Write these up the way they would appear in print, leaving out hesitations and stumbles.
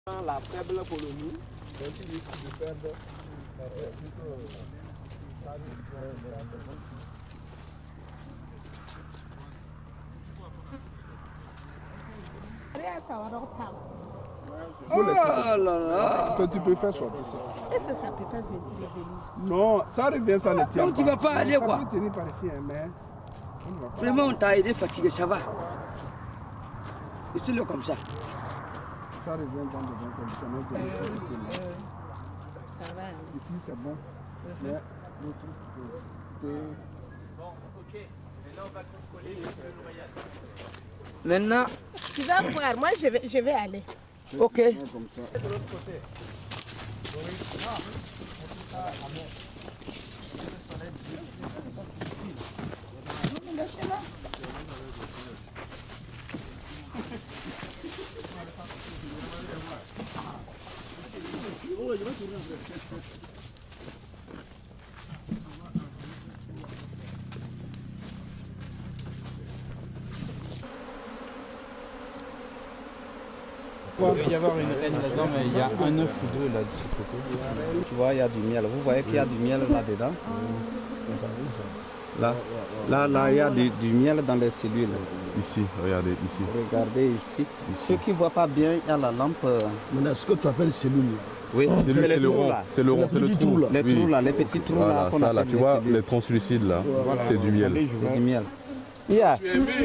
La faible colonie, donc il risque de perdre Oh là là. Tu peux faire sortir ça. Est-ce que ça ne peut pas venir? Non, ça revient, ça ne tient Donc pas. tu vas pas aller quoi? Ça peut tenir par ici, mais on ne va pas. Vraiment, on t'a aidé, fatigué, ça va. Laissez-le comme ça. Ça revient dans de bonnes conditions. Ça va. Ici, c'est bon. Mais l'autre côté... Bon, ok. Maintenant, on va contrôler le noyade. Maintenant, Tu vas voir, moi je vais aller. ok. Comme ça. De l'autre côté. Il peut y avoir une reine là-dedans, mais il y a un œuf ou deux là de ce côté. Tu vois, il y a du miel. Vous voyez qu'il y a du miel là-dedans. Là, il y a du miel dans les cellules. Ici, regardez, ici. Regardez ici. Ceux qui ne voient pas bien, il y a la lampe. Maintenant, ce que tu appelles cellule, Oui, C'est le trous, rond, là. c'est le rond, c'est le trou. Les Oui. trous là, les petits trous là Voilà, qu'on ça là, appelle tu les vois, cellules. les translucides là, c'est du miel. C'est du miel. Yeah.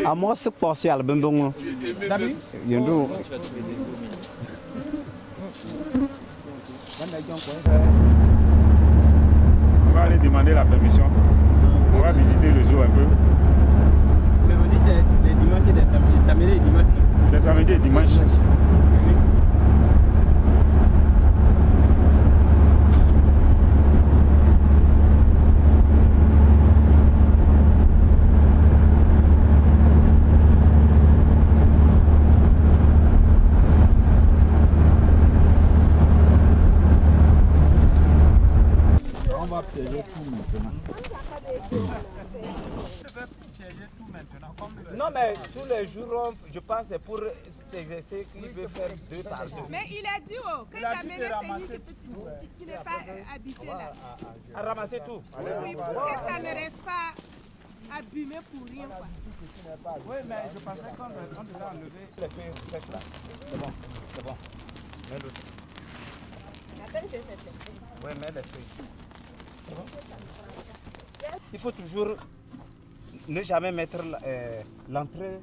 À moi, c'est passé à la bendon. On va aller demander la permission. On va visiter le zoo un peu. Mais vous dites c'est les dimanches et les samedis et dimanches. C'est samedi et dimanche. on va piéger tout maintenant. Non, mais tous les jours, je pense c'est pour s'exercer qu'il veut faire 2 par jour. Mais il a dit que ta maison c'est qui n'est pas habité là. À ramasser tout. Oui, pour que ça ne reste pas abîmé pour rien. Quoi. Oui, mais je pensais qu'on devait enlever les feuilles sèches là. C'est bon, c'est bon. Mets l'autre. Oui, mets les feuilles. C'est bon? Il faut toujours ne jamais mettre l'entrée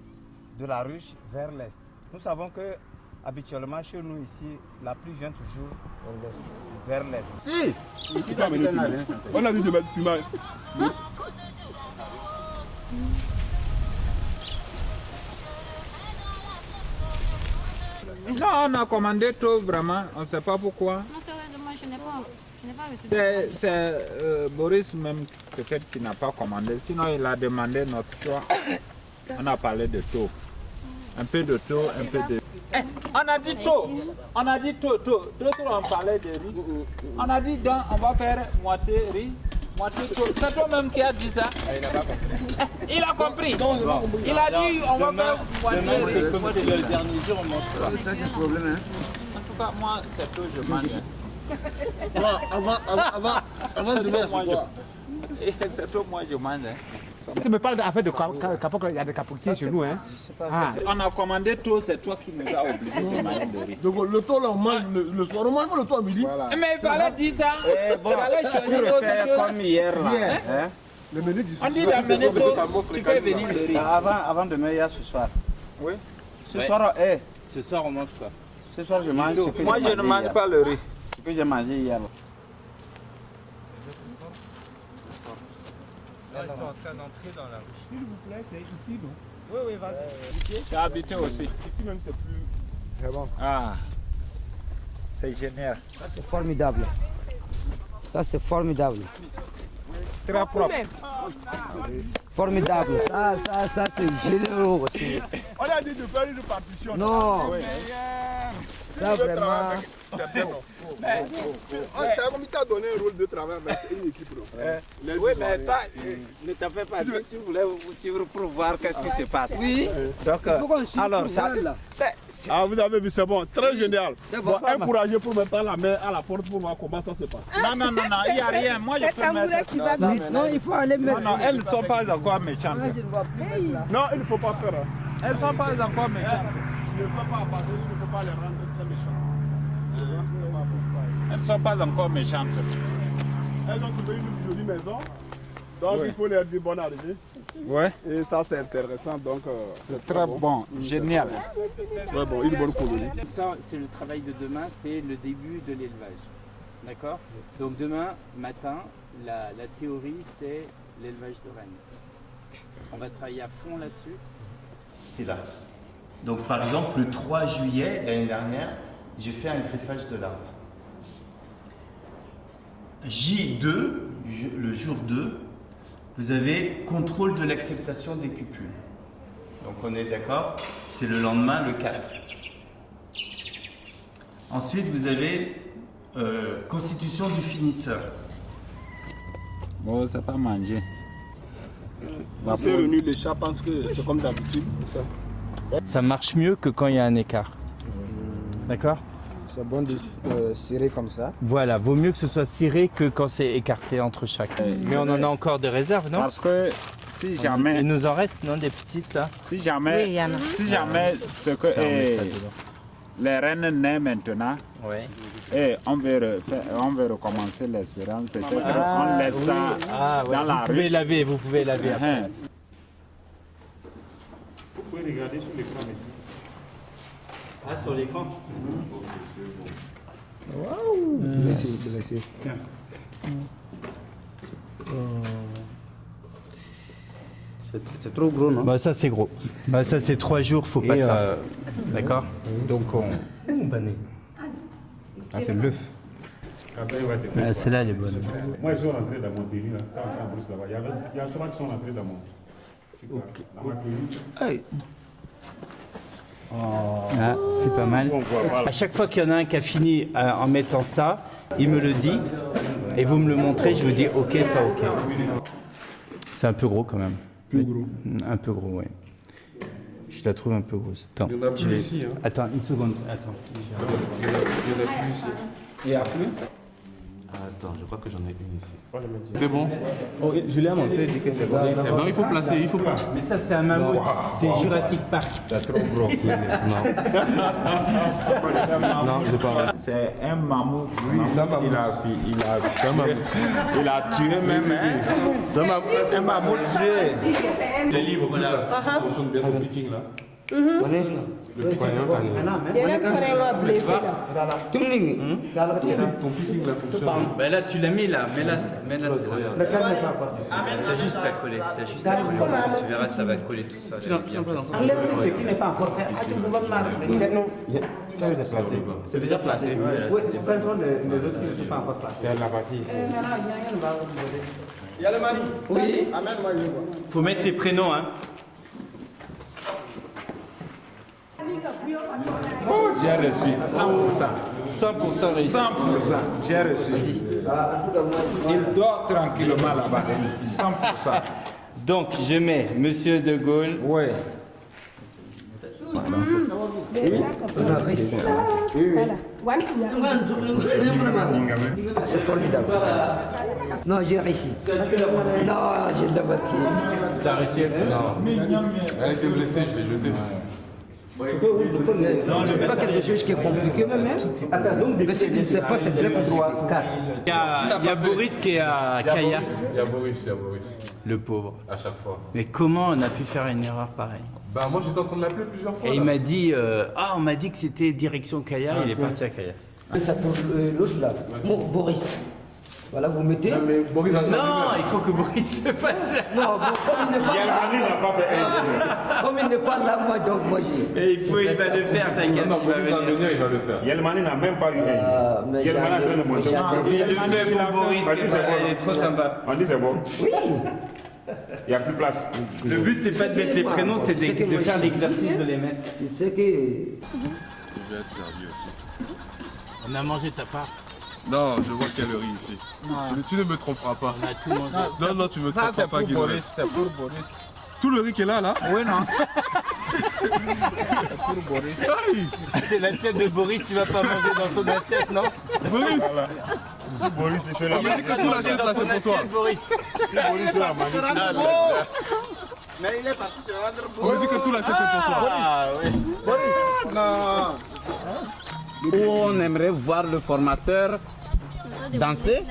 de la ruche vers l'est. Nous savons que habituellement chez nous ici, la pluie vient toujours vers l'est. Si! On a dit de mettre piment. Non, on a commandé trop vraiment, on ne sait pas pourquoi. Non, sérieusement, je n'ai pas reçu. C'est Boris même peut-être qui n'a pas commandé, sinon il a demandé notre choix. On a parlé de taux. Un peu de taux, un peu de... on a dit taux, on a dit taux. D'autres on parlait de riz. On a dit donc on va faire moitié riz, moitié taux. C'est toi-même qui a dit ça. Il a compris. Il a dit on va faire moitié riz. Comme c'est le dernier jour, on mange pas. Ça, c'est le problème. Hein. En tout cas, moi, c'est taux, je mange. Avant demain ce soir. C'est tôt, moi, je mange. Tu me parles d'affaires de capoc, il y a des capotiers chez nous. Hein. On a commandé tôt, c'est toi qui nous as obligés de manger de riz. Donc le taux là, on mange le soir, on mange le taux à midi. Mais il fallait dire ça. Bon, Il fallait changer pour autre faire chose. comme hier là. Hein? Le menu du On dit d'amener ça, tu peux venir le riz. Avant demain, il y a ce soir. Oui. Ce soir, ce soir, on mange quoi? Ce soir, je mange ce que Moi, je ne mange pas le riz. Ce que j'ai mangé hier. Ils sont en train d'entrer dans la ruche. S'il vous plaît, c'est ici, non? Oui, oui, vas-y. Tu as habité aussi. Ici même, c'est plus. C'est bon. Ah, c'est génial. Ça, c'est formidable. Ça, c'est formidable. Très propre. Formidable. Ça, c'est généreux aussi. On a dit de faire une partition. Non. Ça, vraiment. C'est bien. C'est comme il t'a donné un rôle de travail, mais c'est une équipe. Oui, mais toi, ne t'en fais pas dire, tu voulais vous suivre pour voir qu'est-ce qui se passe. Oui. Donc, Il faut qu'on suive alors, pour ça, voir, là. Ah, vous avez vu, c'est bon, très génial. bon. Encouragez pour mettre la main à la porte pour voir comment ça se passe. Non, non, non, non, il n'y a rien. Moi, je peux mettre. qui va Non, il faut aller mettre. Non, non, elles ne sont pas encore méchantes. Non, il ne faut pas faire. Elles ne sont pas encore méchantes. Il ne faut pas passer, il ne faut pas les rendre très méchantes. Elles ne sont pas encore méchantes. Elles ont trouvé une jolie maison. Donc il faut leur dire bonne arrivée. Ouais. Et ça c'est intéressant. Donc c'est très bon, génial. Très bon, une bonne colonie. Ça, c'est le travail de demain, c'est le début de l'élevage. D'accord? Donc demain matin, la théorie, c'est l'élevage de rennes. On va travailler à fond là-dessus. C'est là. Donc par exemple, le 3 juillet l'année dernière, j'ai fait un greffage de larves. J2, le jour 2, vous avez contrôle de l'acceptation des cupules. Donc on est d'accord, c'est le lendemain, le 4. Ensuite, vous avez constitution du finisseur. Bon, c'est pas manger. On s'est réunis, les chats pensent que c'est comme d'habitude. Ça marche mieux que quand il y a un écart. D'accord? C'est bon de cirer comme ça. Voilà, vaut mieux que ce soit ciré que quand c'est écarté entre chaque. Mais on en a encore des réserves, non? Parce que si jamais. Il nous en reste, non, des petites là? Si jamais. Oui, il y en a. Si jamais ce que les rennes naissent maintenant. Ouais. Et on veut recommencer l'expérience. Peut-être on laisse ça ouais. dans la rue. Vous pouvez laver après. Vous pouvez regarder sur l'écran ici. Ah, sur l'écran? Waouh! Blessé. Tiens. C'est trop gros, non? Bah ça c'est gros. Bah ça c'est 3 jours, faut pas ça. D'accord? Donc on. Ah, c'est l'œuf. Celle-là elle est bonne. Moi, ils sont rentrés dans mon délire. Quand on est en brousse là-bas, il y a 3 qui sont rentrés dans mon. Dans ma tenue. Ah, c'est pas mal. À chaque fois qu'il y en a un qui a fini en mettant ça, il me le dit et vous me le montrez, je vous dis ok, pas ok. C'est un peu gros quand même. Plus gros. Un peu gros, oui. Je la trouve un peu grosse. Attends, Il y en a plus ici. Hein. Attends, une seconde. Attends. Il y en a plus ici. Il y a plus? Attends, je crois que j'en ai une ici. C'est bon? Oh, Julien m'a montré, il dit que c'est bon. Non, il faut placer, il faut placer. Mais ça, c'est un mammouth. C'est Jurassic Park. C'est trop gros. Non. Non, je pas. C'est un mammouth. Oui, c'est un mammouth. Il a tué même. C'est un mammouth tué. Les livres, voilà. Attention bien ton picking là. Le picking Il y a un frère blessé là. ton picking là fonctionne. Ben là, tu l'as mis là. Mais là, c'est là. T'as juste à coller. T'as juste à coller. Tu verras, ça va coller tout seul. Enlève ce qui n'est pas encore fait. Ça, c'est placé. C'est déjà placé. Oui, quels sont les autres qui ne sont pas encore placés? C'est la partie. Il y a le mari. Oui. Amène-moi une fois. Faut mettre les prénoms, hein. Oh, j'ai reçu 100%. 100% réussi. 100%. J'ai reçu. Il dort tranquillement là-bas. 100%. Donc, je mets Monsieur de Gaulle. Oui. C'est formidable. Non, j'ai réussi. Non, j'ai de la voiture. T'as réussi? Non. Elle était blessée, je l'ai jetée. C'est pas quelque chose qui est compliqué même. Mais c'est pas, c'est très compliqué. Il y a Boris qui est à Kaya. Il y a Boris. Le pauvre. À chaque fois. Mais comment on a pu faire une erreur pareille? Bah, moi j'étais en train de l'appeler plusieurs fois. Et là. il m'a dit, on m'a dit que c'était direction Kaya, il est parti à Kaya. C'est pour l'autre là, pour Boris. Voilà, vous mettez. Non, mais Boris a Non, il faut que Boris le fasse. Non, bon, comme il n'est pas là. comme il n'est pas là, moi, donc moi j'ai. Et il va le faire, t'inquiète. Non, Boris va venir, il va le faire. Yelmani n'a même pas eu un mais ici. Yelmani est en train de monter. Il le fait pour Boris, il est trop sympa. On dit c'est bon. Oui. Il n'y a plus de place. Le but, c'est pas de mettre les prénoms, c'est de faire l'exercice de les mettre. Tu sais que. Je vais être servi aussi. On a mangé ta part. Non, je vois qu'il y a le riz ici. Tu ne me tromperas pas. On a tout mangé. Non, tu me Ça, tromperas c'est pas, pour Guillaume. Boris. C'est pour Boris. Tout le riz qui est là, là? Oui, non. pour Boris. C'est l'assiette de Boris, tu vas pas manger dans son assiette, non? Boris. Boris, c'est là. Mais quand l'assiette là, c'est pour toi. Boris. Boris, c'est là, Mais il est parti se rendre beau. On me dit que tout l'assiette c'est pour toi. Ah oui. Non. Où on aimerait voir le formateur danser.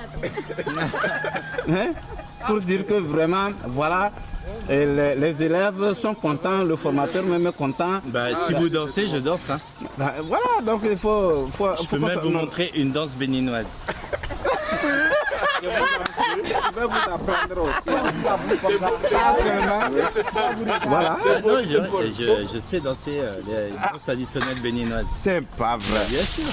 Hein? Pour dire que vraiment, voilà, et les élèves sont contents, le formateur même est content. Bah, si vous dansez, je danse. Hein. Bah, voilà, donc il faut je peux même vous montrer une danse béninoise. Je vais vous apprendre aussi. Voilà. Non, je sais danser les danses traditionnelles béninoises. C'est pas vrai. Bien sûr.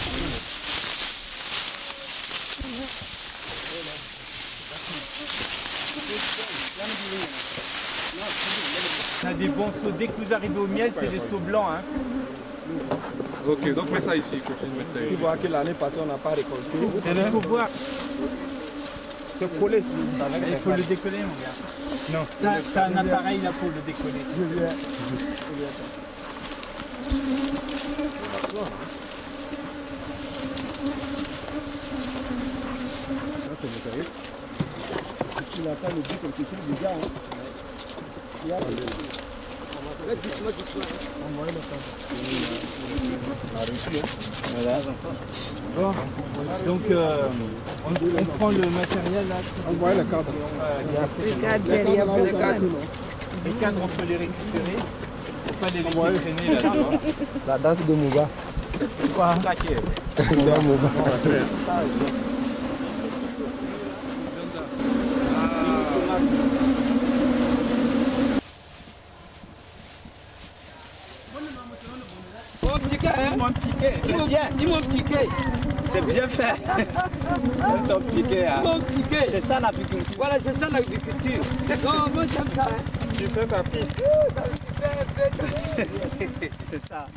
On a des bons seaux. Dès que vous arrivez au miel, c'est des seaux blancs. Hein. Ok, donc mets ça ici. Tu vois que l'année passée, on n'a pas récolté. Il faut voir. C'est collé. Il faut le décoller, mon gars. Non, t'as un appareil là pour le décoller. Tu n'as pas le but quelque chose déjà. Hein. Voilà. Bon, donc on prend le matériel là. On voit le cadre. Le cadre derrière le cadre. Les cadres, on peut les récupérer. Faut pas les laisser traîner là. La danse de Mouba. C'est quoi? Ils m'ont piqué. C'est bien fait. Ils t'ont piqué. Hein. C'est ça l'agriculture. Voilà, c'est ça l'agriculture. Non, moi j'aime ça. Tu fais ça pique. C'est ça.